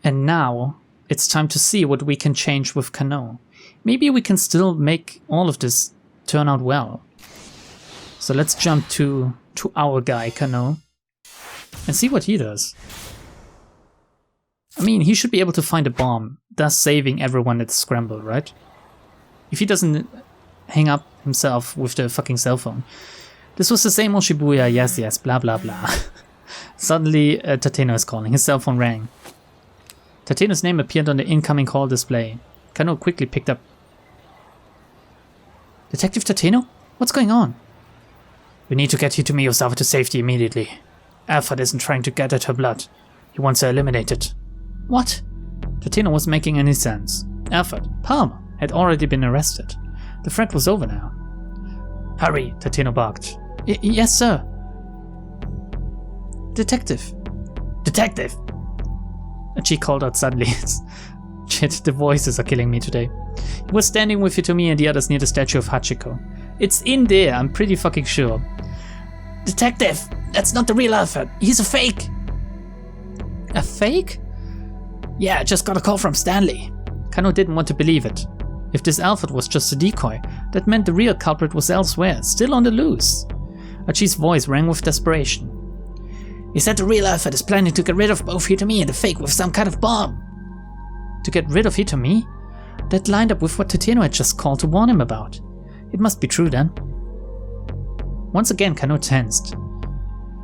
And now it's time to see what we can change with Kano. Maybe we can still make all of this turn out well. So let's jump to our guy, Kano, and see what he does. I mean, he should be able to find a bomb, thus saving everyone at the scramble, right? If he doesn't hang up himself with the fucking cell phone. This was the same old Shibuya, yes, blah blah blah. Suddenly, Tateno is calling. His cell phone rang. Tateno's name appeared on the incoming call display. Kano quickly picked up. Detective Tateno? What's going on? We need to get Hitomi Osawa to safety immediately. Alfred isn't trying to get at her blood. He wants her eliminated. What? Tateno wasn't making any sense. Alfred, Palmer, had already been arrested. The threat was over now. Hurry, Tateno barked. Yes, sir. Detective. Detective! Achi called out suddenly. Shit, the voices are killing me today. He was standing with Hitomi and the others near the statue of Hachiko. It's in there, I'm pretty fucking sure. Detective! That's not the real Alfred. He's a fake! A fake? Yeah, I just got a call from Stanley. Kano didn't want to believe it. If this Alfred was just a decoy, that meant the real culprit was elsewhere, still on the loose. Achi's voice rang with desperation. He said the real Alfred is planning to get rid of both Hitomi and the fake with some kind of bomb. To get rid of Hitomi? That lined up with what Tateno had just called to warn him about. It must be true then. Once again, Kano tensed.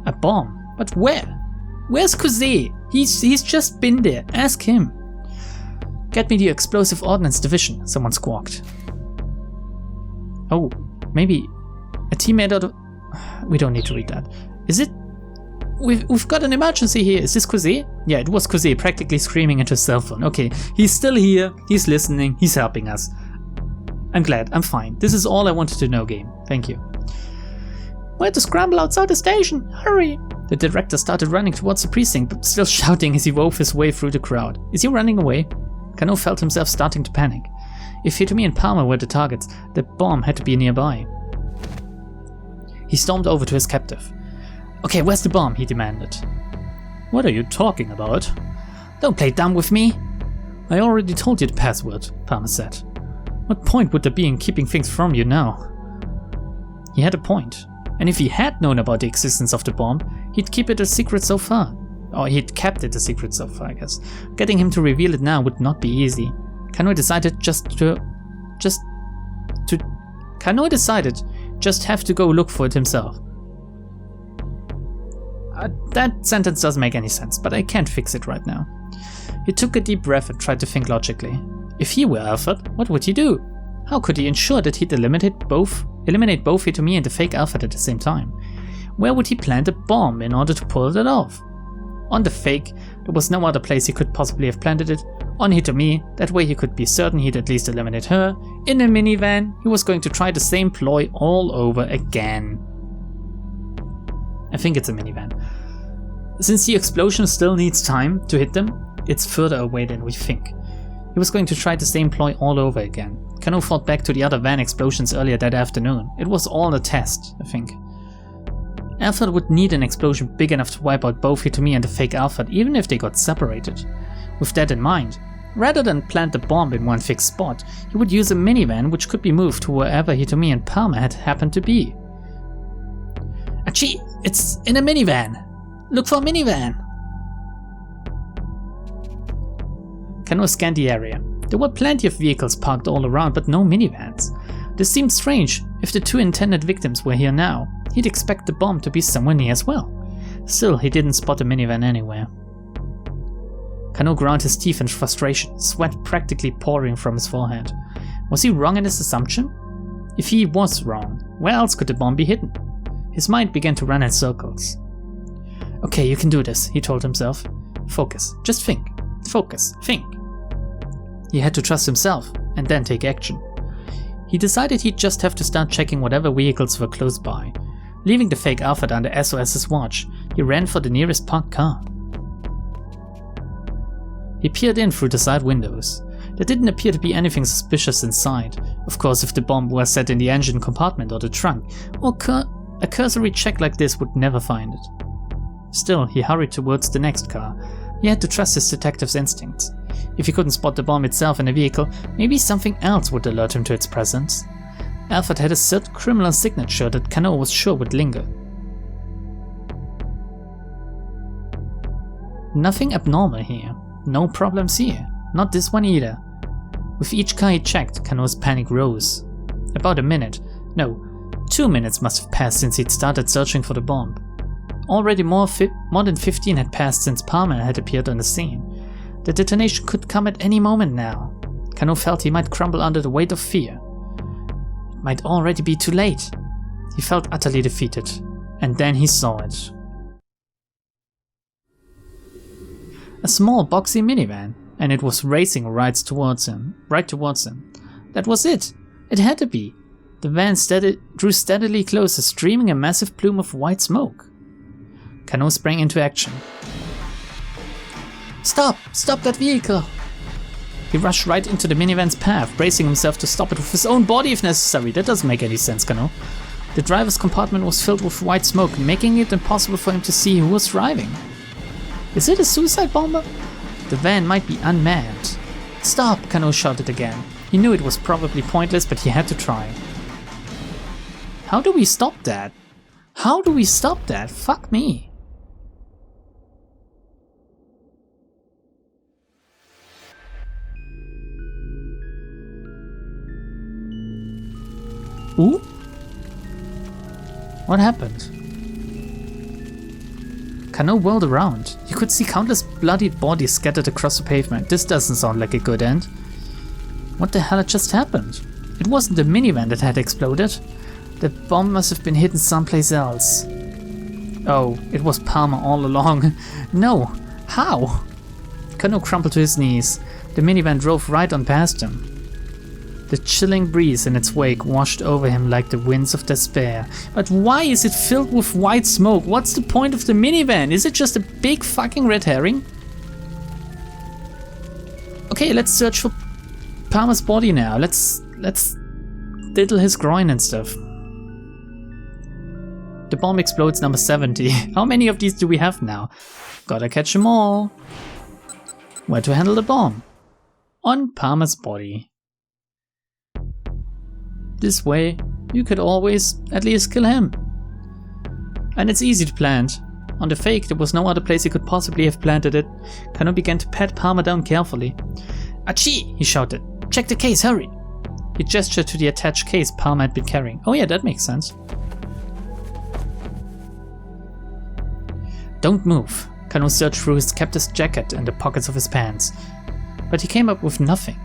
A bomb? But where? Where's Kuze? He's just been there. Ask him. Get me the explosive ordnance division, someone squawked. Oh, maybe a teammate out of... We don't need to read that. Is it? We've got an emergency here. Is this Kuze? Yeah, it was Kuze practically screaming into his cell phone. Okay, he's still here. He's listening. He's helping us. I'm glad. I'm fine. This is all I wanted to know, game. Thank you. We're at the scramble outside the station. Hurry! The director started running towards the precinct, but still shouting as he wove his way through the crowd. Is he running away? Kano felt himself starting to panic. If Hitomi and Palmer were the targets, the bomb had to be nearby. He stormed over to his captive. Okay, where's the bomb? He demanded. What are you talking about? Don't play dumb with me. I already told you the password, Palmer said. What point would there be in keeping things from you now? He had a point. And if he had known about the existence of the bomb, he'd keep it a secret so far. Or he'd kept it a secret so far, I guess. Getting him to reveal it now would not be easy. Kano decided just have to go look for it himself. That sentence doesn't make any sense, but I can't fix it right now. He took a deep breath and tried to think logically. If he were Alfred, what would he do? How could he ensure that he'd eliminate both Hitomi and the fake Alfred at the same time? Where would he plant a bomb in order to pull it off? On the fake, there was no other place he could possibly have planted it. On Hitomi, that way he could be certain he'd at least eliminate her. In a minivan, he was going to try the same ploy all over again. I think it's a minivan. Since the explosion still needs time to hit them, it's further away than we think. He was going to try the same ploy all over again. Kano thought back to the other van explosions earlier that afternoon. It was all a test, I think. Alfred would need an explosion big enough to wipe out both Hitomi and the fake Alfred, even if they got separated. With that in mind, rather than plant the bomb in one fixed spot, he would use a minivan which could be moved to wherever Hitomi and Palmer had happened to be. Achi, it's in a minivan! Look for a minivan! Kano scanned the area. There were plenty of vehicles parked all around, but no minivans. This seemed strange. If the two intended victims were here now, he'd expect the bomb to be somewhere near as well. Still, he didn't spot a minivan anywhere. Kano ground his teeth in frustration, sweat practically pouring from his forehead. Was he wrong in his assumption? If he was wrong, where else could the bomb be hidden? His mind began to run in circles. Okay, you can do this, he told himself. Focus. Just think. Focus. Think. He had to trust himself, and then take action. He decided he'd just have to start checking whatever vehicles were close by. Leaving the fake Alfred under SOS's watch, he ran for the nearest parked car. He peered in through the side windows. There didn't appear to be anything suspicious inside. Of course, if the bomb were set in the engine compartment or the trunk, a cursory check like this would never find it. Still, he hurried towards the next car. He had to trust his detective's instincts. If he couldn't spot the bomb itself in the vehicle, maybe something else would alert him to its presence. Alfred had a certain criminal signature that Kano was sure would linger. Nothing abnormal here. No problems here. Not this one either. With each car he checked, Kano's panic rose. About a minute, no, 2 minutes must have passed since he'd started searching for the bomb. Already more than 15 had passed since Palmer had appeared on the scene. The detonation could come at any moment now. Kano felt he might crumble under the weight of fear. It might already be too late. He felt utterly defeated. And then he saw it. A small boxy minivan, and it was racing right towards him. That was it. It had to be. The van drew steadily closer, streaming a massive plume of white smoke. Kano sprang into action. Stop! Stop that vehicle! He rushed right into the minivan's path, bracing himself to stop it with his own body if necessary. That doesn't make any sense, Kano. The driver's compartment was filled with white smoke, making it impossible for him to see who was driving. Is it a suicide bomber? The van might be unmanned. Stop! Kano shouted again. He knew it was probably pointless, but he had to try. How do we stop that? How do we stop that? Fuck me. Ooh? What happened? Kano whirled around. He could see countless bloodied bodies scattered across the pavement. This doesn't sound like a good end. What the hell had just happened? It wasn't the minivan that had exploded. The bomb must have been hidden someplace else. Oh, it was Palmer all along. No! How? Kano crumpled to his knees. The minivan drove right on past him. The chilling breeze in its wake washed over him like the winds of despair. But why is it filled with white smoke? What's the point of the minivan? Is it just a big fucking red herring? Okay, let's search for Palmer's body now. Let's diddle his groin and stuff. The bomb explodes number 70. How many of these do we have now? Gotta catch them all. Where to handle the bomb? On Palmer's body. This way, you could always at least kill him. And it's easy to plant. On the fake, there was no other place he could possibly have planted it. Kano began to pat Palmer down carefully. Achi! He shouted. Check the case, hurry! He gestured to the attached case Palmer had been carrying. Oh yeah, that makes sense. Don't move. Kano searched through his captor's jacket and the pockets of his pants. But he came up with nothing.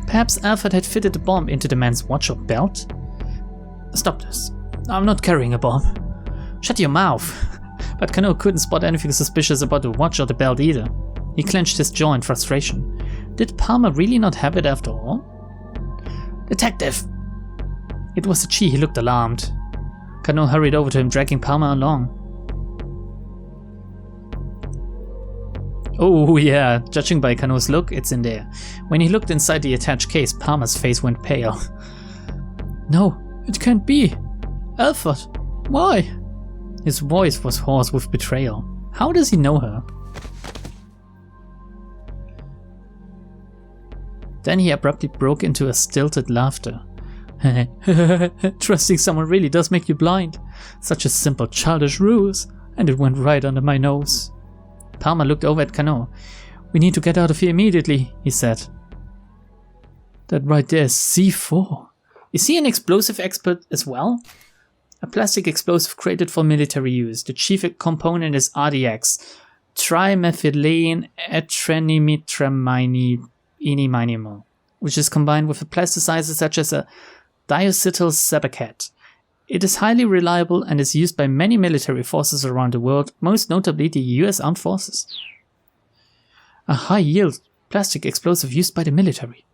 Perhaps Alfred had fitted the bomb into the man's watch or belt? Stop this. I'm not carrying a bomb. Shut your mouth. But Kano couldn't spot anything suspicious about the watch or the belt either. He clenched his jaw in frustration. Did Palmer really not have it after all? Detective! It was Achi. He looked alarmed. Kano hurried over to him, dragging Palmer along. Oh yeah, judging by Kano's look, it's in there. When he looked inside the attached case, Palmer's face went pale. No, it can't be. Alfred, why? His voice was hoarse with betrayal. How does he know her? Then he abruptly broke into a stilted laughter. Trusting someone really does make you blind. Such a simple childish ruse, and it went right under my nose. Palmer looked over at Kano. We need to get out of here immediately, he said. That right there is C4. Is he an explosive expert as well? A plastic explosive created for military use. The chief component is RDX, trimethylene etrenimidramine, which is combined with a plasticizer such as a diacetyl sabacat. It is highly reliable and is used by many military forces around the world, most notably the US Armed Forces. A high-yield plastic explosive used by the military.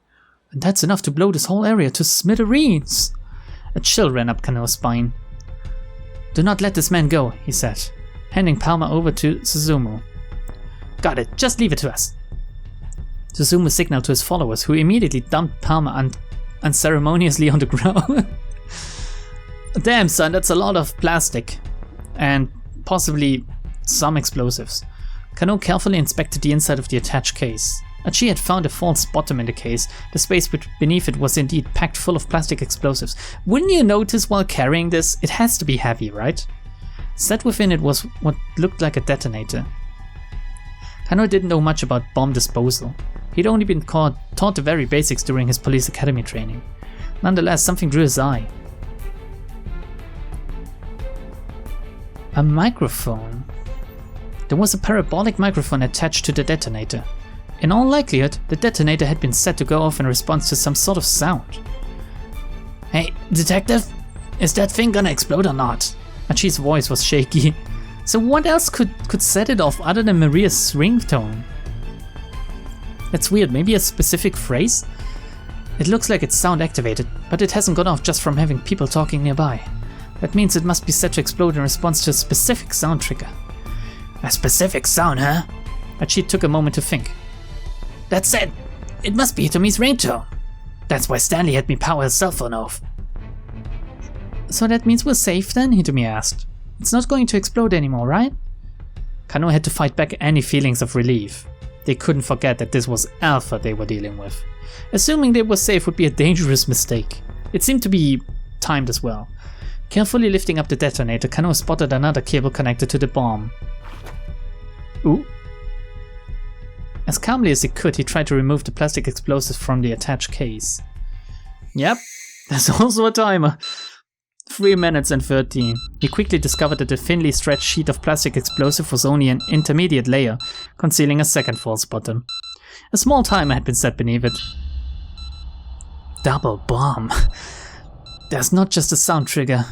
And that's enough to blow this whole area to smithereens. A chill ran up Kano's spine. Do not let this man go, he said, handing Palmer over to Suzumu. Got it, just leave it to us. Suzumu signaled to his followers, who immediately dumped Palmer unceremoniously on the ground. Damn, son, that's a lot of plastic. And possibly some explosives. Kano carefully inspected the inside of the attached case. Achi had found a false bottom in the case. The space beneath it was indeed packed full of plastic explosives. Wouldn't you notice while carrying this? It has to be heavy, right? Set within it was what looked like a detonator. Kano didn't know much about bomb disposal. He'd only been taught the very basics during his police academy training. Nonetheless, something drew his eye. A microphone. There was a parabolic microphone attached to the detonator. In all likelihood, the detonator had been set to go off in response to some sort of sound. Hey, detective, is that thing gonna explode or not? Achi's voice was shaky. So what else could set it off other than Maria's ringtone? That's weird, maybe a specific phrase? It looks like it's sound activated, but it hasn't gone off just from having people talking nearby. That means it must be set to explode in response to a specific sound trigger. A specific sound, huh? Achi took a moment to think. That's it! It must be Hitomi's ringtone. That's why Stanley had me power his cell phone off. So that means we're safe then? Hitomi asked. It's not going to explode anymore, right? Kano had to fight back any feelings of relief. They couldn't forget that this was Alpha they were dealing with. Assuming they were safe would be a dangerous mistake. It seemed to be timed as well. Carefully lifting up the detonator, Kano spotted another cable connected to the bomb. Ooh. As calmly as he could, he tried to remove the plastic explosives from the attached case. Yep, there's also a timer. 3 minutes and 13. He quickly discovered that the thinly stretched sheet of plastic explosive was only an intermediate layer, concealing a second false bottom. A small timer had been set beneath it. Double bomb. There's not just a sound trigger.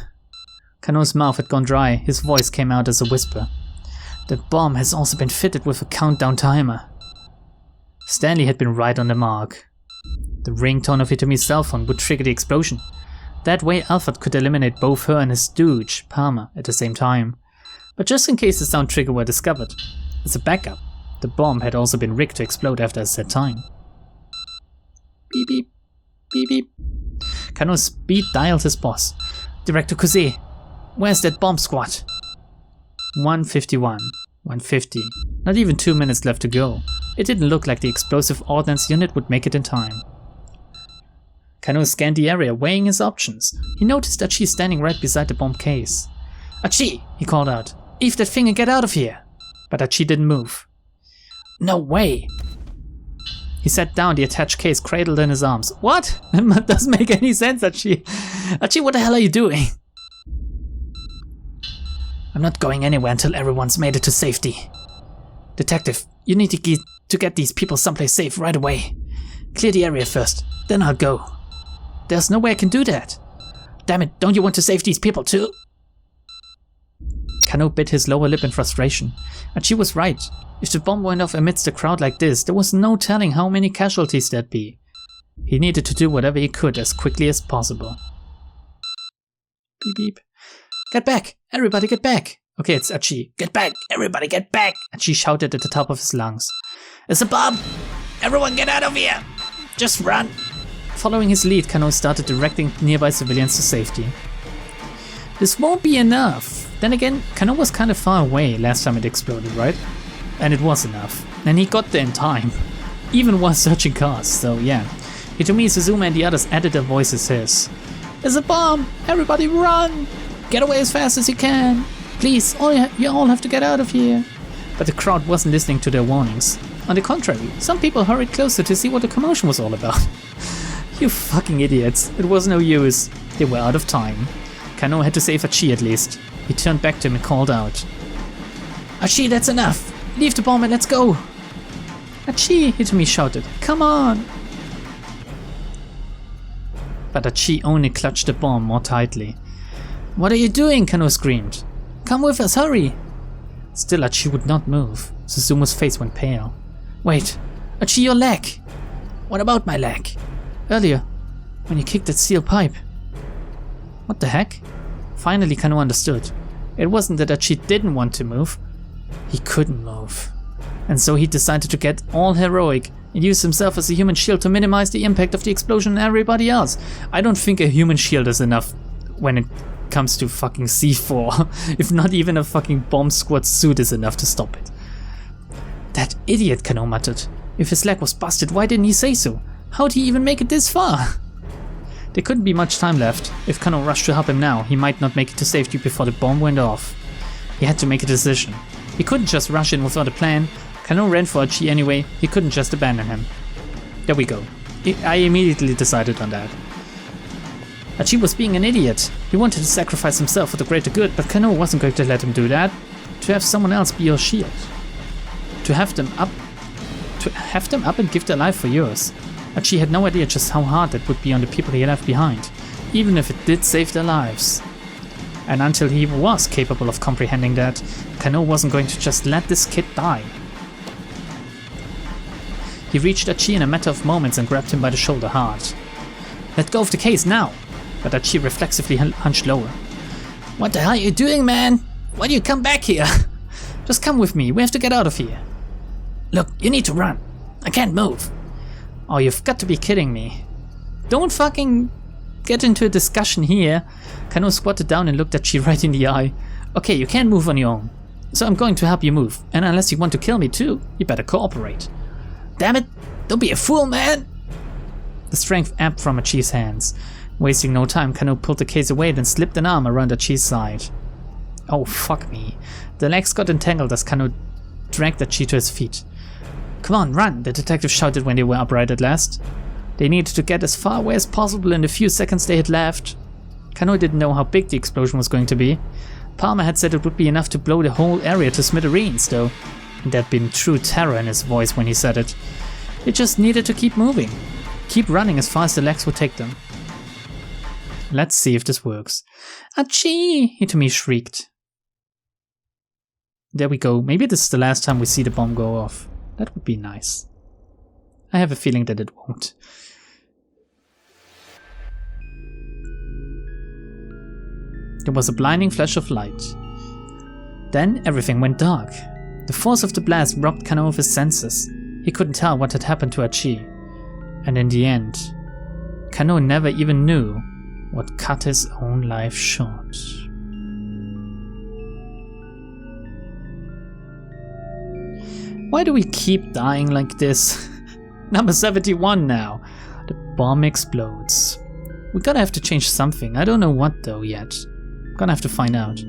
Kano's mouth had gone dry, his voice came out as a whisper. The bomb has also been fitted with a countdown timer. Stanley had been right on the mark. The ringtone of Hitomi's cell phone would trigger the explosion. That way Alfred could eliminate both her and his stooge, Palmer, at the same time. But just in case the sound trigger were discovered, as a backup, the bomb had also been rigged to explode after a set time. Beep beep, beep beep. Kano speed dialed his boss. Director Kuze, where's that bomb squad? 151, 150. Not even 2 minutes left to go. It didn't look like the explosive ordnance unit would make it in time. Kano scanned the area, weighing his options. He noticed Achi standing right beside the bomb case. Achi, he called out. Eve that thing and get out of here. But Achi didn't move. No way. He sat down, the attached case cradled in his arms. What? That doesn't make any sense, Achi. Achi, what the hell are you doing? I'm not going anywhere until everyone's made it to safety. Detective, you need to get these people someplace safe right away. Clear the area first, then I'll go. There's no way I can do that. Damn it, don't you want to save these people too? Kano bit his lower lip in frustration. And she was right. If the bomb went off amidst a crowd like this, there was no telling how many casualties there'd be. He needed to do whatever he could as quickly as possible. Beep beep. Get back! Everybody get back! Okay, it's Achi. Get back! Everybody get back! Achi shouted at the top of his lungs. It's a bomb! Everyone get out of here! Just run! Following his lead, Kano started directing nearby civilians to safety. This won't be enough. Then again, Kano was kind of far away last time it exploded, right? And it was enough. And he got there in time. Even while searching cars, so yeah. Hitomi, Suzume and the others added their voices his. There's a bomb! Everybody run! Get away as fast as you can! Please, you all have to get out of here! But the crowd wasn't listening to their warnings. On the contrary, some people hurried closer to see what the commotion was all about. You fucking idiots. It was no use. They were out of time. Kano had to save Achi at least. He turned back to him and called out. Achi, that's enough! Leave the bomb and let's go! Achi, Hitomi shouted. Come on! But Achi only clutched the bomb more tightly. What are you doing? Kano screamed. Come with us, hurry! Still Achi would not move. Suzuma's face went pale. Wait, Achi, your leg! What about my leg? Earlier, when you kicked that steel pipe. What the heck? Finally Kano understood. It wasn't that Achi didn't want to move. He couldn't move. And so he decided to get all heroic and use himself as a human shield to minimize the impact of the explosion on everybody else. I don't think a human shield is enough when it comes to fucking C4. If not even a fucking bomb squad suit is enough to stop it. That idiot, Kano muttered. If his leg was busted, why didn't he say so? How'd he even make it this far? There couldn't be much time left. If Kano rushed to help him now, he might not make it to safety before the bomb went off. He had to make a decision. He couldn't just rush in without a plan. Kano ran for Achi anyway, he couldn't just abandon him. There we go. I immediately decided on that. Achi was being an idiot. He wanted to sacrifice himself for the greater good, but Kano wasn't going to let him do that. To have someone else be your shield. To have them up and give their life for yours. Achi had no idea just how hard that would be on the people he left behind, even if it did save their lives. And until he was capable of comprehending that, Kano wasn't going to just let this kid die. He reached Achi in a matter of moments and grabbed him by the shoulder hard. Let go of the case now! But Achi reflexively hunched lower. What the hell are you doing, man? Why do you come back here? Just come with me, we have to get out of here. Look, you need to run. I can't move. Oh, you've got to be kidding me. Don't fucking get into a discussion here. Kano squatted down and looked Achi right in the eye. Okay, you can't move on your own. So I'm going to help you move. And unless you want to kill me too, you better cooperate. Damn it! Don't be a fool, man! The strength ebbed from Achi's hands. Wasting no time, Kano pulled the case away, then slipped an arm around Achi's side. Oh, fuck me. The legs got entangled as Kano dragged Achi to his feet. Come on, run! The detective shouted when they were upright at last. They needed to get as far away as possible in the few seconds they had left. Kano didn't know how big the explosion was going to be. Palmer had said it would be enough to blow the whole area to smithereens, though. And there'd been true terror in his voice when he said it. They just needed to keep moving. Keep running as far as the legs would take them. Let's see if this works. Achi! Hitomi shrieked. There we go. Maybe this is the last time we see the bomb go off. That would be nice. I have a feeling that it won't. There was a blinding flash of light. Then everything went dark. The force of the blast robbed Kano of his senses. He couldn't tell what had happened to Achi. And in the end, Kano never even knew what cut his own life short. Why do we keep dying like this? Number 71 now. The bomb explodes. We're gonna have to change something. I don't know what though yet. Gonna have to find out.